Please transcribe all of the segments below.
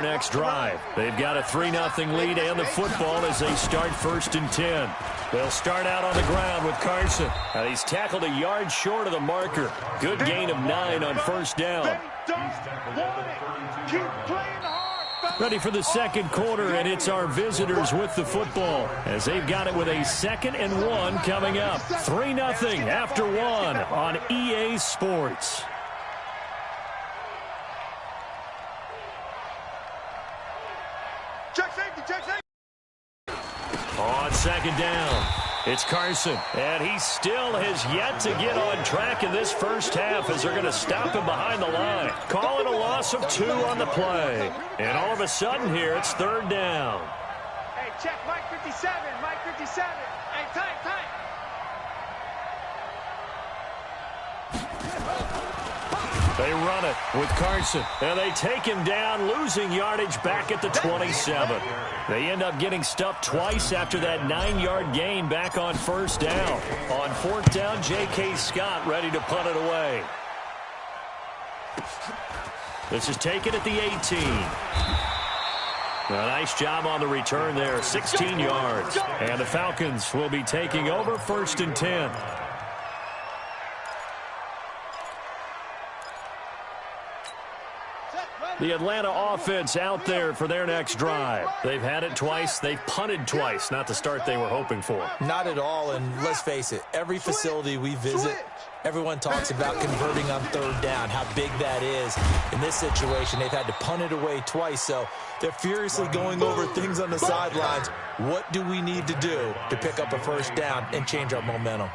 Next drive. They've got a 3-0 lead and the football as they start 1st and 10. They'll start out on the ground with Carson. And he's tackled a yard short of the marker. Good gain of 9 on 1st down. Ready for the second quarter, and it's our visitors with the football as they've got it with a 2nd and 1 coming up. 3-0 after 1 on EA Sports. On 2nd down, it's Carson, and he still has yet to get on track in this first half as they're going to stop him behind the line. Call it a loss of 2 on the play. And all of a sudden here, it's 3rd down. Hey, check Mike 57, Mike 57. Hey, time. They run it with Carson, and they take him down, losing yardage back at the 27. They end up getting stuffed twice after that 9-yard gain back on 1st down. On 4th down, J.K. Scott ready to punt it away. This is taken at the 18. A nice job on the return there, 16 yards. And the Falcons will be taking over 1st and 10. The Atlanta offense out there for their next drive. They've had it twice. They've punted twice. Not the start they were hoping for. Not at all, and let's face it, every facility we visit, everyone talks about converting on 3rd down, how big that is. In this situation, they've had to punt it away twice, so they're furiously going over things on the sidelines. What do we need to do to pick up a 1st down and change our momentum?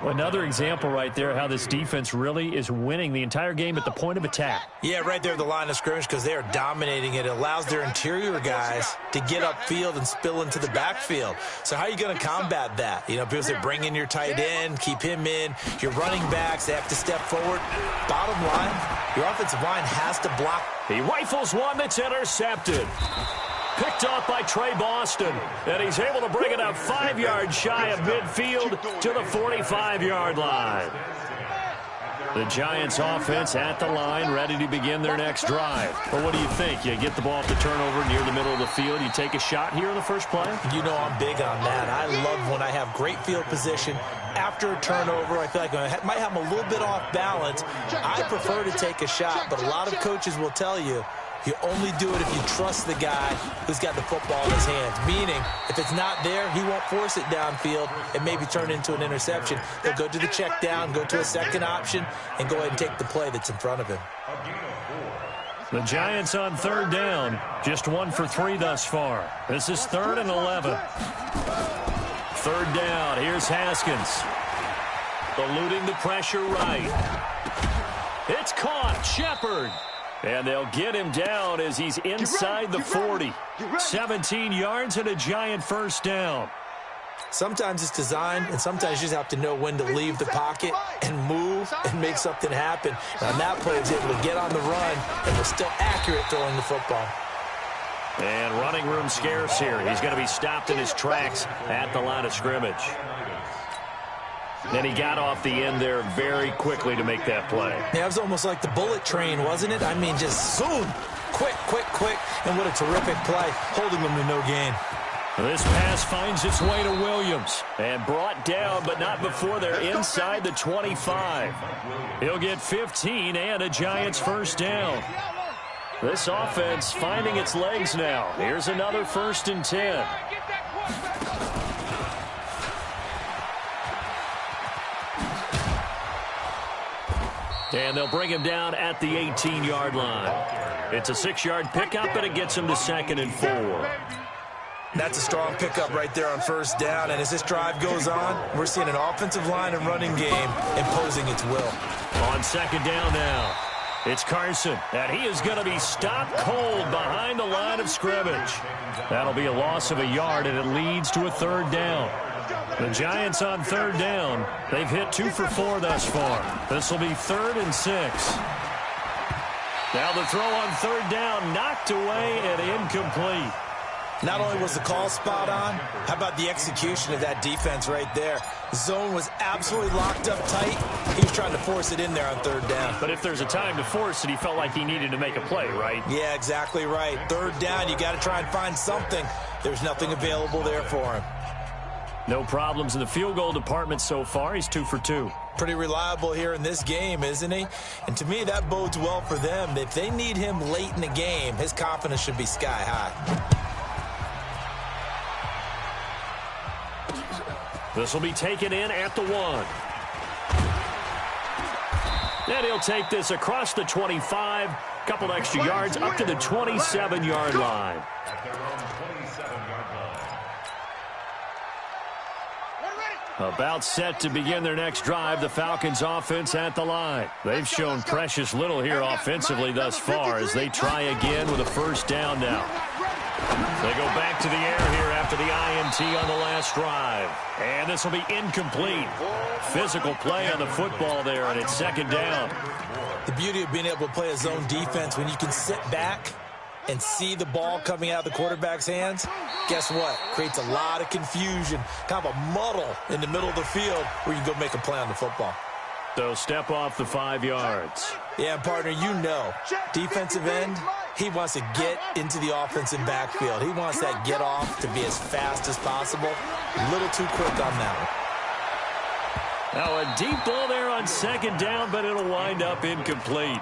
Another example right there how this defense really is winning the entire game at the point of attack. Yeah, right there at the line of scrimmage because they are dominating it. It allows their interior guys to get upfield and spill into the backfield. So how are you going to combat that? You know, because they bring in your tight end, keep him in. Your running backs, they have to step forward. Bottom line, your offensive line has to block. He rifles one that's intercepted. Picked off by Trey Boston, and he's able to bring it up 5 yards shy of midfield to the 45-yard line. The Giants offense at the line, ready to begin their next drive. But what do you think? You get the ball off the turnover near the middle of the field, you take a shot here in the first play? You know I'm big on that. I love when I have great field position. After a turnover, I feel like I might have a little bit off balance. I prefer to take a shot, but a lot of coaches will tell you, you only do it if you trust the guy who's got the football in his hands. Meaning, if it's not there, he won't force it downfield and maybe turn it into an interception. He'll go to the check down, go to a second option, and go ahead and take the play that's in front of him. The Giants on 3rd down, just 1 for 3 thus far. This is 3rd and 11. 3rd down, here's Haskins. Eluding the pressure right. It's caught, Shepard. And they'll get him down as he's inside the 40. 17 yards and a Giant 1st down. Sometimes it's designed, and sometimes you just have to know when to leave the pocket and move and make something happen. And on that play, he's able to get on the run and was still accurate throwing the football. And running room scarce here. He's going to be stopped in his tracks at the line of scrimmage. Then he got off the end there very quickly to make that play. Yeah, it was almost like the bullet train, wasn't it? I mean, just zoom, quick, and what a terrific play, holding them to no gain. This pass finds its way to Williams and brought down, but not before they're inside the 25. He'll get 15 and a Giants 1st down. This offense finding its legs now. Here's another 1st and 10. And they'll bring him down at the 18-yard line. It's a 6-yard pickup, and it gets him to 2nd and 4. That's a strong pickup right there on 1st down. And as this drive goes on, we're seeing an offensive line and running game imposing its will. On 2nd down now, it's Carson, and he is going to be stopped cold behind the line of scrimmage. That'll be a loss of a yard, and it leads to a 3rd down. The Giants on 3rd down. They've hit 2 for 4 thus far. This will be 3rd and 6. Now the throw on 3rd down, knocked away and incomplete. Not only was the call spot on, how about the execution of that defense right there? The zone was absolutely locked up tight. He was trying to force it in there on third down. But if there's a time to force it, he felt like he needed to make a play, right? Yeah, exactly right. Third down, you got to try and find something. There's nothing available there for him. No problems in the field goal department so far. He's 2 for 2. Pretty reliable here in this game, isn't he? And to me, that bodes well for them. If they need him late in the game, his confidence should be sky high. This will be taken in at the 1. And he'll take this across the 25. Couple extra yards up to the 27-yard line. About set to begin their next drive, the Falcons offense at the line. They've shown precious little here offensively thus far as they try again with a first down now. They go back to the air here after the INT on the last drive. And this will be incomplete. Physical play on the football there, and it's second down. The beauty of being able to play a zone defense when you can sit back and see the ball coming out of the quarterback's hands, guess what? Creates a lot of confusion, kind of a muddle in the middle of the field where you can go make a play on the football. So step off the 5 yards. Yeah, partner, you know, defensive end, he wants to get into the offensive backfield. He wants that get off to be as fast as possible. A little too quick on that one. Now a deep ball there on second down, but it'll wind up incomplete.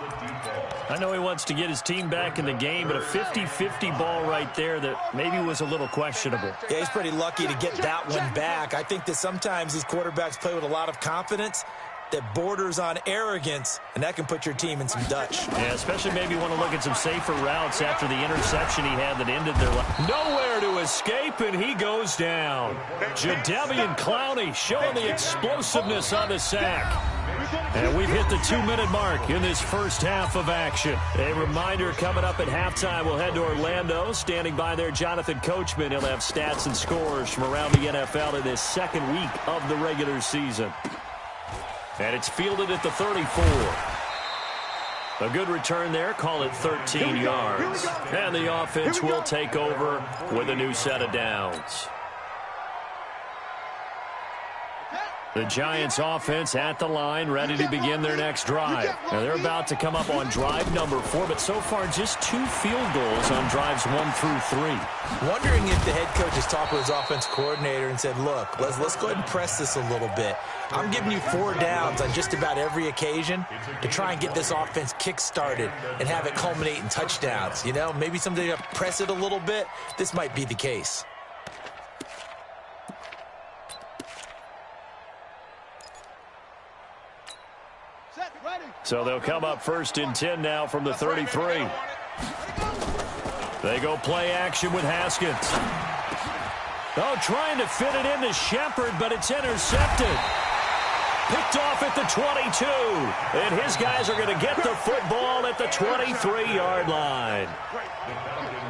I know he wants to get his team back in the game, but a 50-50 ball right there that maybe was a little questionable. Yeah, he's pretty lucky to get that one back. I think that sometimes these quarterbacks play with a lot of confidence that borders on arrogance, and that can put your team in some Dutch. Yeah, especially maybe want to look at some safer routes after the interception he had that ended their life. Nowhere to escape, and he goes down. Jadeveon Clowney showing the explosiveness on the sack. And we've hit the 2-minute mark in this first half of action. A reminder coming up at halftime, we'll head to Orlando. Standing by there, Jonathan Coachman. He'll have stats and scores from around the NFL in this second week of the regular season. And it's fielded at the 34. A good return there. Call it 13 yards. And the offense will take over with a new set of downs. The Giants offense at the line, ready to begin their next drive. Now they're about to come up on drive number 4, but so far just 2 field goals on drives 1 through 3. Wondering if the head coach has talked with his offense coordinator and said, look, let's go ahead and press this a little bit. I'm giving you 4 downs on just about every occasion to try and get this offense kick-started and have it culminate in touchdowns. You know, maybe someday to press it a little bit. This might be the case. So they'll come up first and 10 now from the 33. They go play action with Haskins. Oh, trying to fit it into Shepard, but it's intercepted. Picked off at the 22. And his guys are going to get the football at the 23-yard line.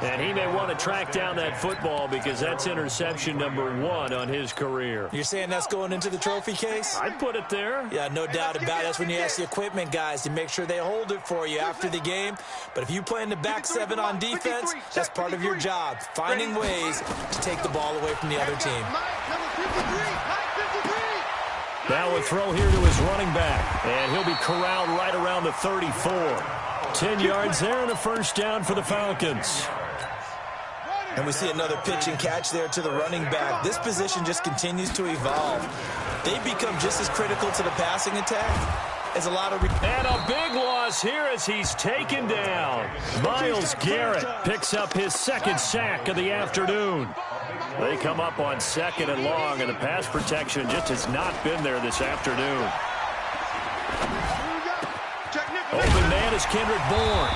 And he may want to track down that football because that's interception number 1 on his career. You're saying that's going into the trophy case? I'd put it there. Yeah, no doubt about it. That's when you ask the equipment guys to make sure they hold it for you after the game. But if you play in the back 7 on defense, that's part of your job, finding ways to take the ball away from the other team. Now a throw here to his running back, and he'll be corralled right around the 34. 10 yards there and a first down for the Falcons. And we see another pitch and catch there to the running back. This position just continues to evolve. They become just as critical to the passing attack as a lot of... And a big loss here as he's taken down. Myles Garrett picks up his second sack of the afternoon. They come up on second and long, and the pass protection just has not been there this afternoon. Open man is Kendrick Bourne.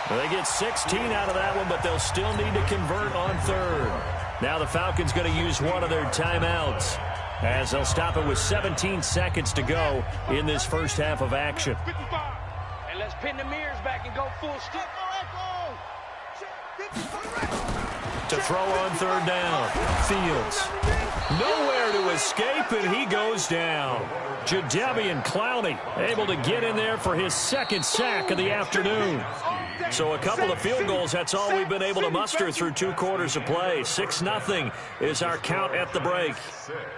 They get 16 out of that one, but they'll still need to convert on third. Now the Falcons going to use one of their timeouts as they'll stop it with 17 seconds to go in this first half of action. And let's pin the mirrors back and go full step. To throw on third down, Fields. Nowhere to escape, and he goes down. Jadeveon Clowney able to get in there for his second sack of the afternoon. So a couple of field goals, that's all we've been able to muster through 2 quarters of play. 6-0 is our count at the break.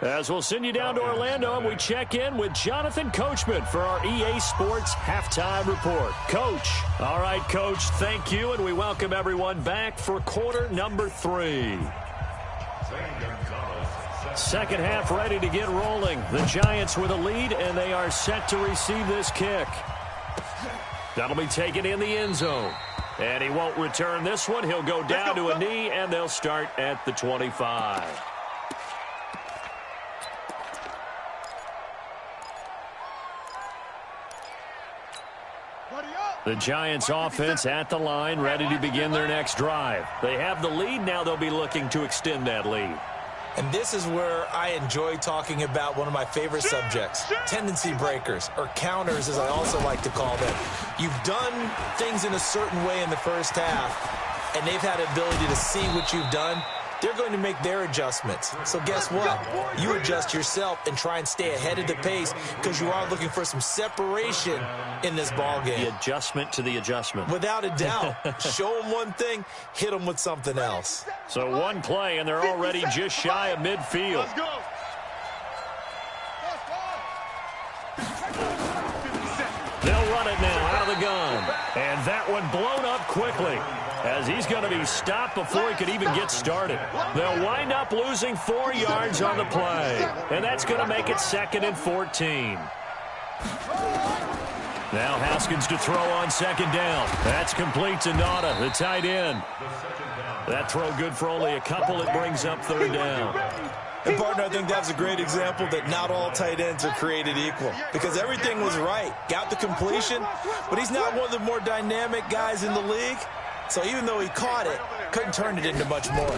As we'll send you down to Orlando, and we check in with Jonathan Coachman for our EA Sports Halftime Report. Coach. All right, Coach, thank you, and we welcome everyone back for quarter number 3. Second half ready to get rolling. The Giants with a lead, and they are set to receive this kick. That'll be taken in the end zone. And he won't return this one. He'll go down to a knee, and they'll start at the 25. The Giants offense at the line, ready to begin their next drive. They have the lead. Now they'll be looking to extend that lead. And this is where I enjoy talking about one of my favorite subjects, tendency breakers, or counters as I also like to call them. You've done things in a certain way in the first half, and they've had the ability to see what you've done. They're going to make their adjustments. So guess what? You adjust yourself and try and stay ahead of the pace because you are looking for some separation in this ball game. The adjustment to the adjustment. Without a doubt. Show them one thing, hit them with something else. So one play, and they're already just shy of midfield. Let's go. They'll run it now out of the gun. And that one blown up quickly, as he's going to be stopped before he could even get started. They'll wind up losing 4 yards on the play, and that's going to make it 2nd and 14. Now Haskins to throw on 2nd down. That's complete to Nauta, the tight end. That throw good for only a couple. It brings up 3rd down. And, partner, I think that's a great example that not all tight ends are created equal because everything was right. Got the completion, but he's not one of the more dynamic guys in the league. So even though he caught it, couldn't turn it into much more.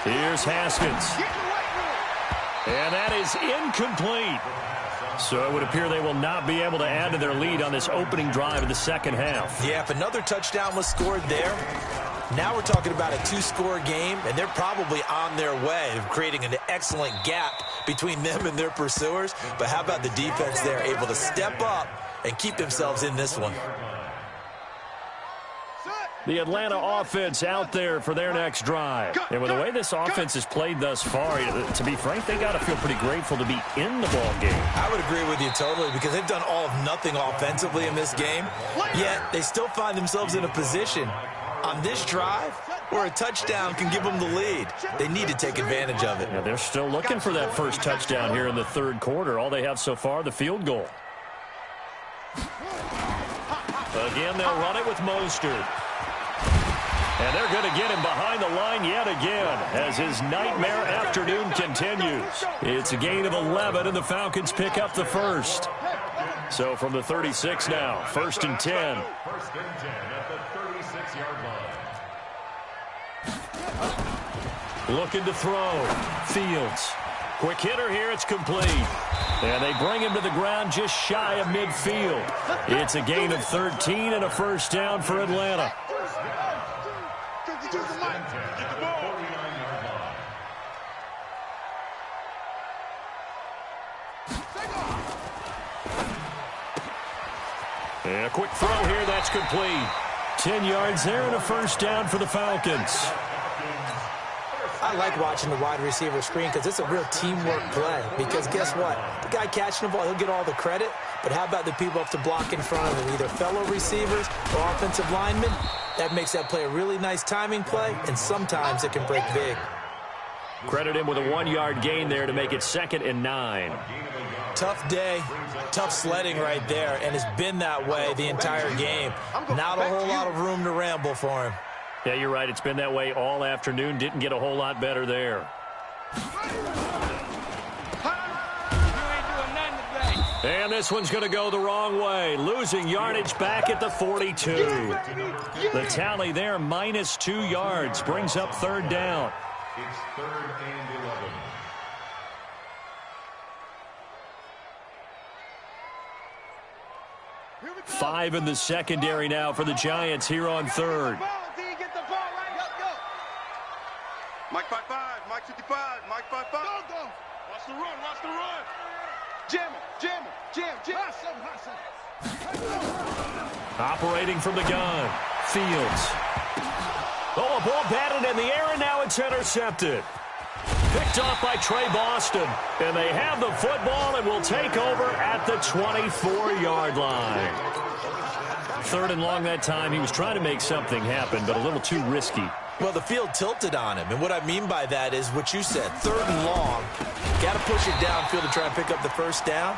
Here's Haskins. And that is incomplete. So it would appear they will not be able to add to their lead on this opening drive of the second half. Yeah, if another touchdown was scored there, now we're talking about a 2-score game, and they're probably on their way of creating an excellent gap between them and their pursuers. But how about the defense there, able to step up and keep themselves in this one? The Atlanta offense out there for their next drive. And with the way this offense has played thus far, to be frank, they got to feel pretty grateful to be in the ball game. I would agree with you totally because they've done all of nothing offensively in this game, yet they still find themselves in a position on this drive where a touchdown can give them the lead. They need to take advantage of it. Yeah, they're still looking for that first touchdown here in the 3rd quarter. All they have so far, the field goal. Again, they'll run it with Mostert. And they're going to get him behind the line yet again as his nightmare afternoon continues. It's a gain of 11, and the Falcons pick up the first. So from the 36 now, 1st and 10. 1st and 10 at the 36-yard line. Looking to throw. Fields. Quick hitter here, it's complete. And they bring him to the ground just shy of midfield. It's a gain of 13 and a 1st down for Atlanta. And a quick throw here, that's complete. 10 yards there and a 1st down for the Falcons. I like watching the wide receiver screen because it's a real teamwork play. Because guess what? The guy catching the ball, he'll get all the credit. But how about the people up to block in front of him, either fellow receivers or offensive linemen? That makes that play a really nice timing play, and sometimes it can break big. Credit him with a 1-yard gain there to make it 2nd and 9. Tough day, tough sledding right there, and it's been that way the entire game. Not a whole lot of room to ramble for him. Yeah, you're right. It's been that way all afternoon. Didn't get a whole lot better there. And this one's going to go the wrong way. Losing yardage back at the 42. The tally there, -2 yards. Brings up 3rd down. It's 3rd and 11. Five in the secondary now for the Giants here on 3rd. Mike 55, Mike 55, Mike 55. Go. Watch the run, watch the run. Jam him. Operating from the gun. Fields. Oh, a ball batted in the air, and now it's intercepted. Picked off by Trey Boston. And they have the football and will take over at the 24-yard line. 3rd and long that time. He was trying to make something happen, but a little too risky. Well, the field tilted on him, and what I mean by that is what you said, 3rd and long. Got to push it downfield to try and pick up the first down.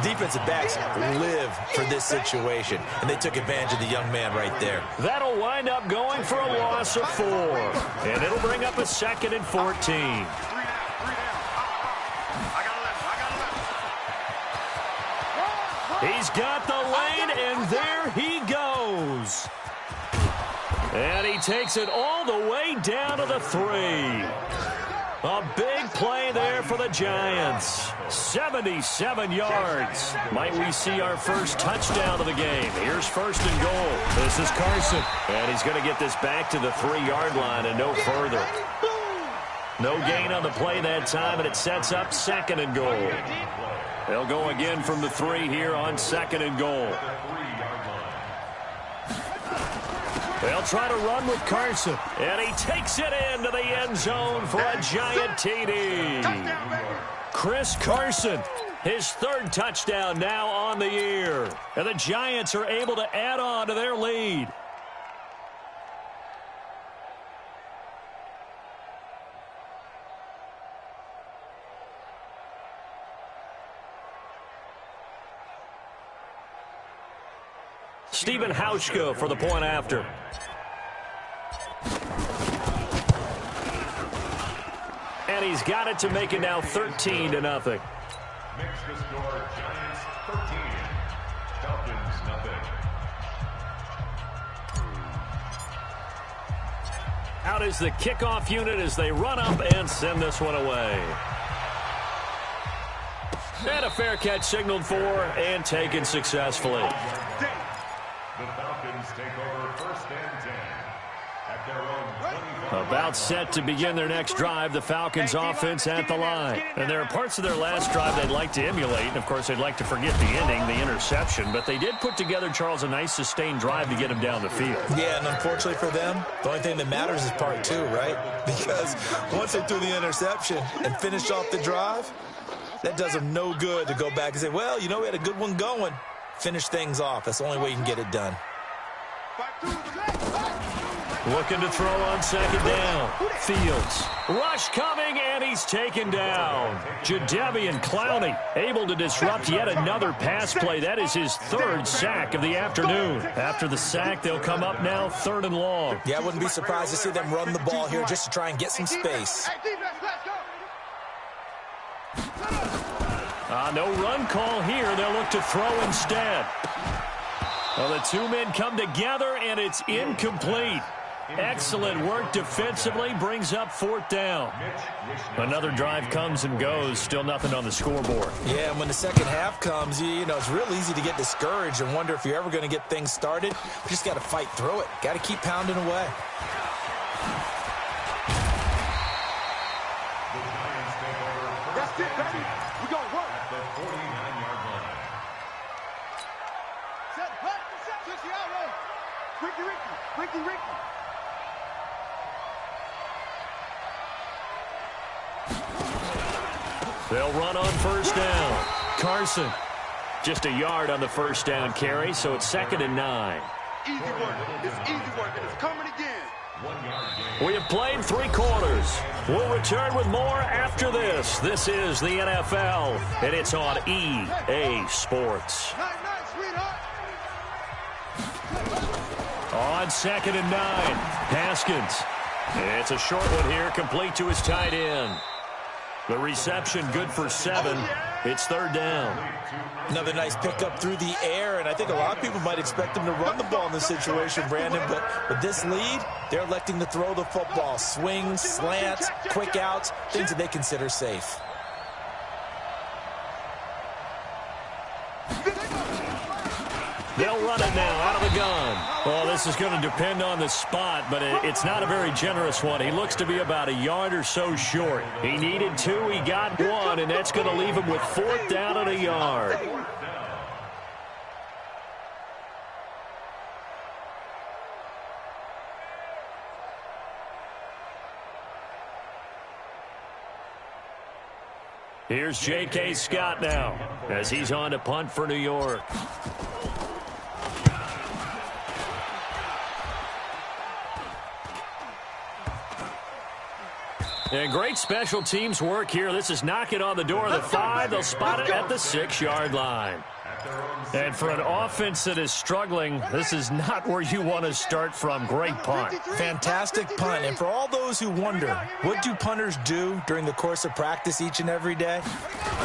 Defensive backs live for this situation, and they took advantage of the young man right there. That'll wind up going for a loss of 4, and it'll bring up a 2nd and 14. He's got the lane, and there he goes. And he takes it all the way down to the 3. A big play there for the Giants. 77 yards. Might we see our first touchdown of the game? Here's 1st and goal. This is Carson. And he's going to get this back to the 3-yard line and no further. No gain on the play that time, and it sets up 2nd and goal. They'll go again from the 3 here on 2nd and goal. They'll try to run with Carson, and he takes it into the end zone for a giant TD. Chris Carson, his 3rd touchdown now on the year. And the Giants are able to add on to their lead. Stephen Hauschka for the point after. And he's got it to make it now 13-0. Makes the score Giants 13, Falcons nothing. Out is the kickoff unit as they run up and send this one away. And a fair catch signaled for and taken successfully. The Falcons take over 1st and 10 at their own 25. About set to begin their next drive, the Falcons offense at the line. And there are parts of their last drive they'd like to emulate. And, of course, they'd like to forget the ending, the interception. But they did put together, Charles, a nice sustained drive to get him down the field. Yeah, and unfortunately for them, the only thing that matters is part 2, right? Because once they threw the interception and finished off the drive, that does them no good to go back and say, well, you know, we had a good one going. Finish things off. That's the only way you can get it done. Looking to throw on 2nd down. Fields. Rush coming, and he's taken down. Jadeveon Clowney able to disrupt yet another pass play. That is his 3rd sack of the afternoon. After the sack, they'll come up now 3rd and long. Yeah, I wouldn't be surprised to see them run the ball here just to try and get some space. No run call here. They'll look to throw instead. Well, the 2 men come together, and it's incomplete. Excellent work defensively. Brings up 4th down. Another drive comes and goes. Still nothing on the scoreboard. Yeah, and when the second half comes, you know, it's real easy to get discouraged and wonder if you're ever going to get things started. You just got to fight through it. Got to keep pounding away. That's it, baby. We're going to work. At the 49-yard line. Set, hut, 60-yard roll. Ricky. They'll run on 1st down. Carson. Just a yard on the 1st down carry, so it's 2nd and 9. Easy work. It's easy work, and it's coming again. We have played 3 quarters. We'll return with more after this. This is the NFL, and it's on EA Sports. On 2nd and 9, Haskins. It's a short one here, complete to his tight end. The reception good for 7. It's 3rd down. Another nice pickup through the air, and I think a lot of people might expect him to run the ball in this situation, Brandon, but with this lead, they're electing to throw the football. Swings, slants, quick outs, things that they consider safe. They'll run it now out of the gun. Well, this is going to depend on the spot, but it's not a very generous one. He looks to be about a yard or so short. He needed 2, he got 1, and that's going to leave him with 4th down and a yard. Here's J.K. Scott now as he's on to punt for New York. And great special teams work here. This is knocking on the door of the 5. They'll spot it at the 6-yard line. And for an offense that is struggling, this is not where you want to start from. Great punt. Fantastic punt. And for all those who wonder, what do punters do during the course of practice each and every day?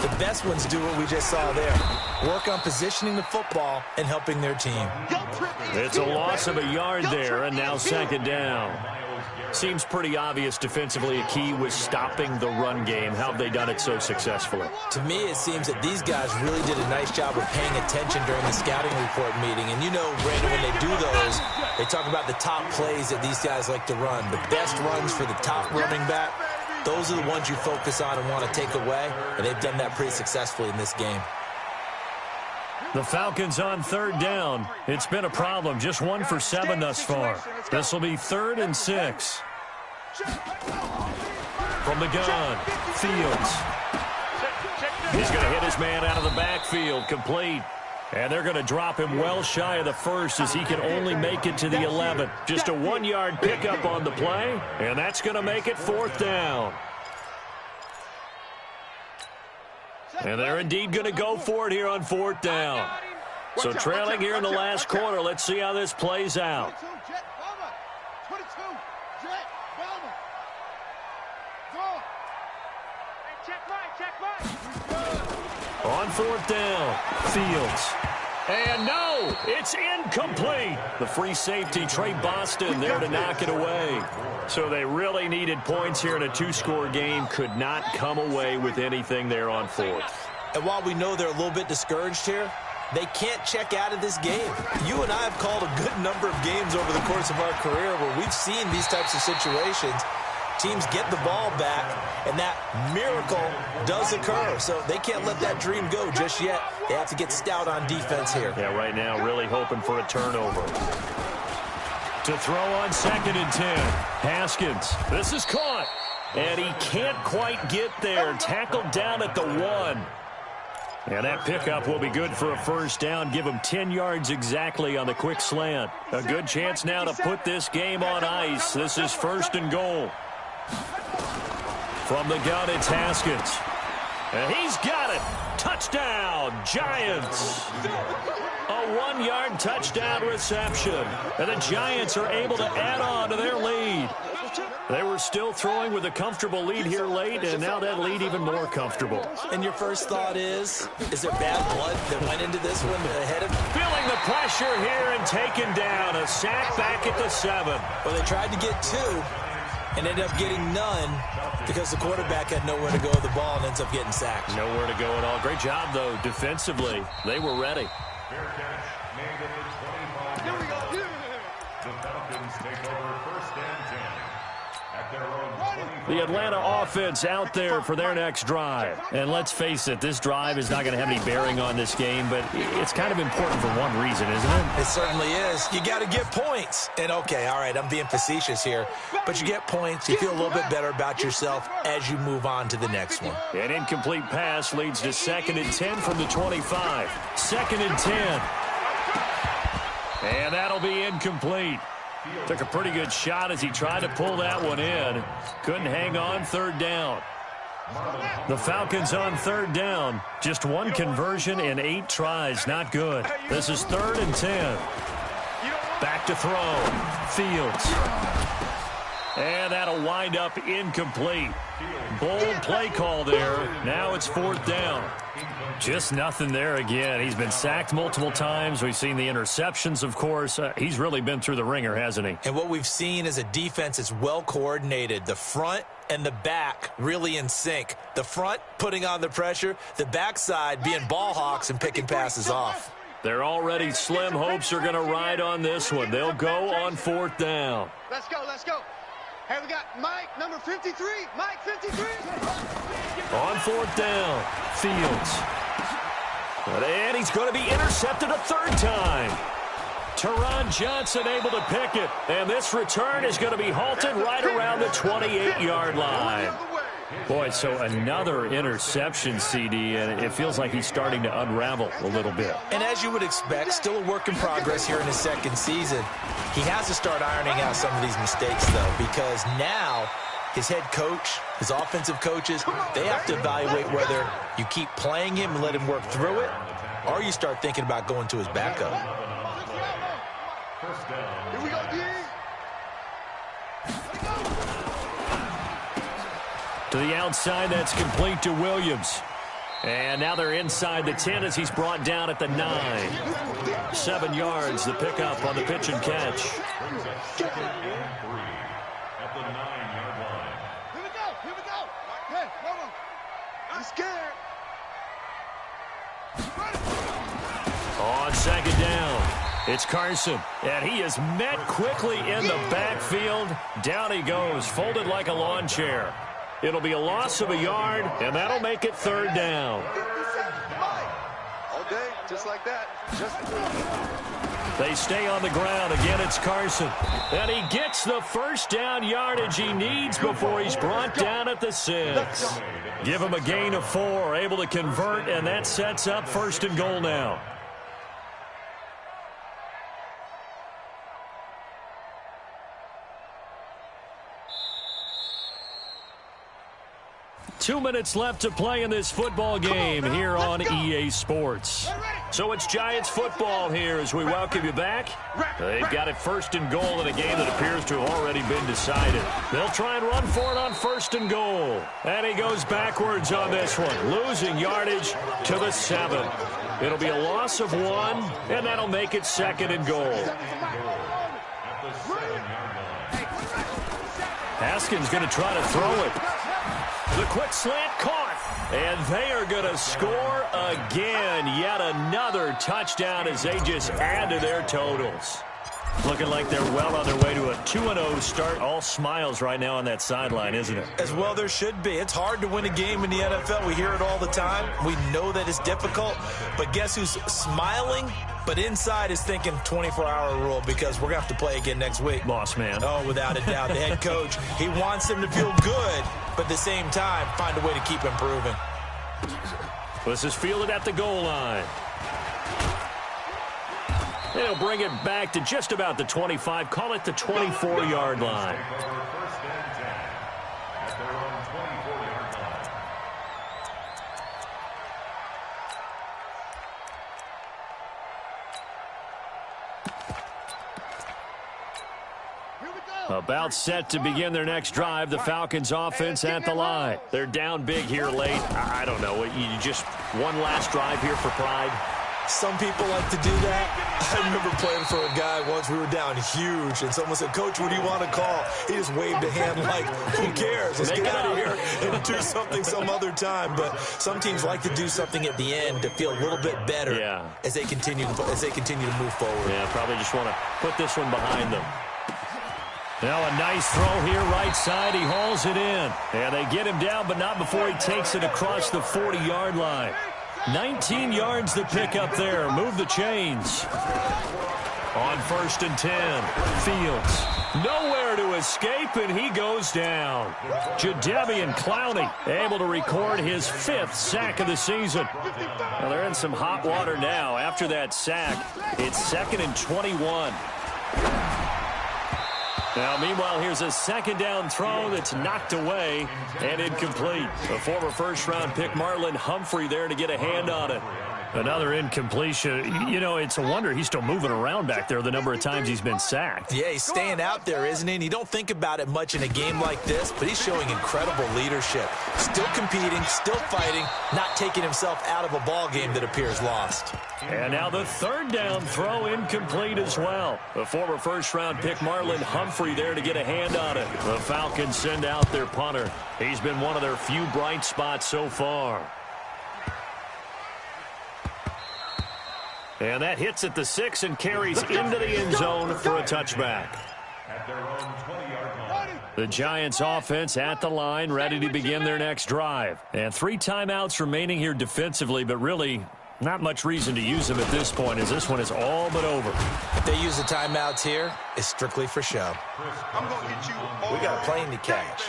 The best ones do what we just saw there. Work on positioning the football and helping their team. It's a loss of a yard there, and now 2nd down. Seems pretty obvious defensively a key was stopping the run game. How have they done it so successfully? To me, it seems that these guys really did a nice job of paying attention during the scouting report meeting. And you know, Brandon, when they do those, they talk about the top plays that these guys like to run. The best runs for the top running back, those are the ones you focus on and want to take away. And they've done that pretty successfully in this game. The Falcons on 3rd down. It's been a problem. Just 1 for 7 thus far. This will be 3rd and 6. From the gun, Fields. He's going to hit his man out of the backfield, complete. And they're going to drop him well shy of the 1st as he can only make it to the 11th. Just a 1-yard pickup on the play, and that's going to make it 4th down. And they're indeed going to go for it here on 4th down. So trailing here in the last quarter. Let's see how this plays out. On 4th down, Fields. And no, it's incomplete. The free safety, Trey Boston, there to knock it away. So they really needed points here in a 2-score game. Could not come away with anything there on 4th. And while we know they're a little bit discouraged here, they can't check out of this game. You and I have called a good number of games over the course of our career where we've seen these types of situations. Teams get the ball back, and that miracle does occur. So they can't let that dream go just yet. They have to get stout on defense here. Yeah, right now really hoping for a turnover. To throw on 2nd and 10. Haskins. This is caught. And he can't quite get there. Tackled down at the 1. And that pickup will be good for a 1st down. Give him 10 yards exactly on the quick slant. A good chance now to put this game on ice. This is 1st and goal. From the gun, it's Haskins. And he's got it. Touchdown, Giants. A 1-yard touchdown reception. And the Giants are able to add on to their lead. They were still throwing with a comfortable lead here late, and now that lead even more comfortable. And your first thought is there bad blood that went into this one ahead of? Feeling the pressure here and taken down. A sack back at the 7. Well, they tried to get 2 and ended up getting none because the quarterback had nowhere to go with the ball and ends up getting sacked. Nowhere to go at all. Great job, though, defensively. They were ready. Fair catch made at the 25. Here we go. The Falcons take over 1st and 10 at their own 25. The Atlanta offense out there for their next drive. And let's face it, this drive is not going to have any bearing on this game, but it's kind of important for one reason, isn't it? It certainly is. You got to get points. And, okay, all right, I'm being facetious here, but you get points. You feel a little bit better about yourself as you move on to the next one. An incomplete pass leads to 2nd and 10 from the 25. 2nd and 10. And that'll be incomplete. Took a pretty good shot as he tried to pull that one in. Couldn't hang on. 3rd down. The Falcons on 3rd down. Just 1 conversion in 8 tries. Not good. This is 3rd and 10. Back to throw. Fields. And that'll wind up incomplete. Bold play call there. Now it's 4th down. Just nothing there again. He's been sacked multiple times. We've seen the interceptions, of course. He's really been through the ringer, hasn't he? And what we've seen is a defense that's well coordinated. The front and the back really in sync. The front putting on the pressure. The backside being ball hawks and picking passes off. Their already slim hopes are going to ride on this one. They'll go on 4th down. Let's go, let's go. Hey, we got Mike, number 53. Mike, 53. On 4th down, Fields. And he's going to be intercepted a 3rd time. Teron Johnson able to pick it. And this return is going to be halted right around the 28-yard line. Boy, so another interception, CD, and it feels like he's starting to unravel a little bit. And as you would expect, still a work in progress here in his 2nd season. He has to start ironing out some of these mistakes, though, because now his head coach, his offensive coaches, they have to evaluate whether you keep playing him and let him work through it, or you start thinking about going to his backup. Here we go, D. To the outside, that's complete to Williams. And now they're inside the 10 as he's brought down at the 9. 7 yards, the pickup on the pitch and catch. 2nd and 3 at the 9-yard line. Here we go, here we go. Hey, hold on. I'm scared. On 2nd down, it's Carson. And he is met quickly in the backfield. Down he goes, folded like a lawn chair. It'll be a loss of a yard, and that'll make it 3rd down. All day, just like that. They stay on the ground. Again, it's Carson. And he gets the 1st down yardage he needs before he's brought down at the 6. Give him a gain of 4, able to convert, and that sets up 1st and goal now. Two minutes left to play in this football game here on EA Sports. So it's Giants football here as we welcome you back. They've got it 1st and goal in a game that appears to have already been decided. They'll try and run for it on 1st and goal. And he goes backwards on this one, losing yardage to the 7. It'll be a loss of 1, and that'll make it 2nd and goal. Haskins going to try to throw it. The quick slant caught, and they are going to score again. Yet another touchdown as they just add to their totals. Looking like they're well on their way to a 2-0 start. All smiles right now on that sideline, isn't it? As well there should be. It's hard to win a game in the NFL. We hear it all the time. We know that it's difficult. But guess who's smiling? But inside is thinking 24-hour rule because we're going to have to play again next week. Boss man. Oh, without a doubt. The head coach, he wants them to feel good, but at the same time, find a way to keep improving. This is fielded at the goal line. They'll bring it back to just about the 25. Call it the 24-yard line. About set to begin their next drive, the Falcons offense at the line. They're down big here late. I don't know. You just one last drive here for pride. Some people like to do that. I remember playing for a guy once. We were down huge, and someone said, "Coach, what do you want to call?" He just waved a hand like, who cares? Let's get out of here and do something some other time. But some teams like to do something at the end to feel a little bit better as they continue to move forward. Yeah, probably just want to put this one behind them. Now a nice throw here, right side. He hauls it in. And they get him down, but not before he takes it across the 40-yard line. 19 yards to pick up there. Move the chains. On 1st and 10, Fields. Nowhere to escape, and he goes down. Jadeveon Clowney able to record his 5th sack of the season. Well, they're in some hot water now. After that sack, it's 2nd and 21. Now, meanwhile, here's a 2nd down throw that's knocked away and incomplete. The former first-round pick, Marlon Humphrey, there to get a hand on it. Another incompletion. You know, it's a wonder he's still moving around back there the number of times he's been sacked. Yeah, he's staying out there, isn't he? And you don't think about it much in a game like this, but he's showing incredible leadership. Still competing, still fighting, not taking himself out of a ball game that appears lost. And now the 3rd down throw incomplete as well. The former first-round pick, Marlon Humphrey, there to get a hand on it. The Falcons send out their punter. He's been one of their few bright spots so far. And that hits at the 6 and carries into the end zone for a touchback. At their own 20-yard line. The Giants offense at the line, ready to begin their next drive. And 3 timeouts remaining here defensively, but really not much reason to use them at this point, as this one is all but over. If they use the timeouts here, it's strictly for show. I'm going to get you. We got a plane to catch.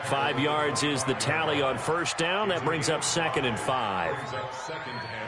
5 yards is the tally on first down. That brings up 2nd and 5. Brings up 2nd and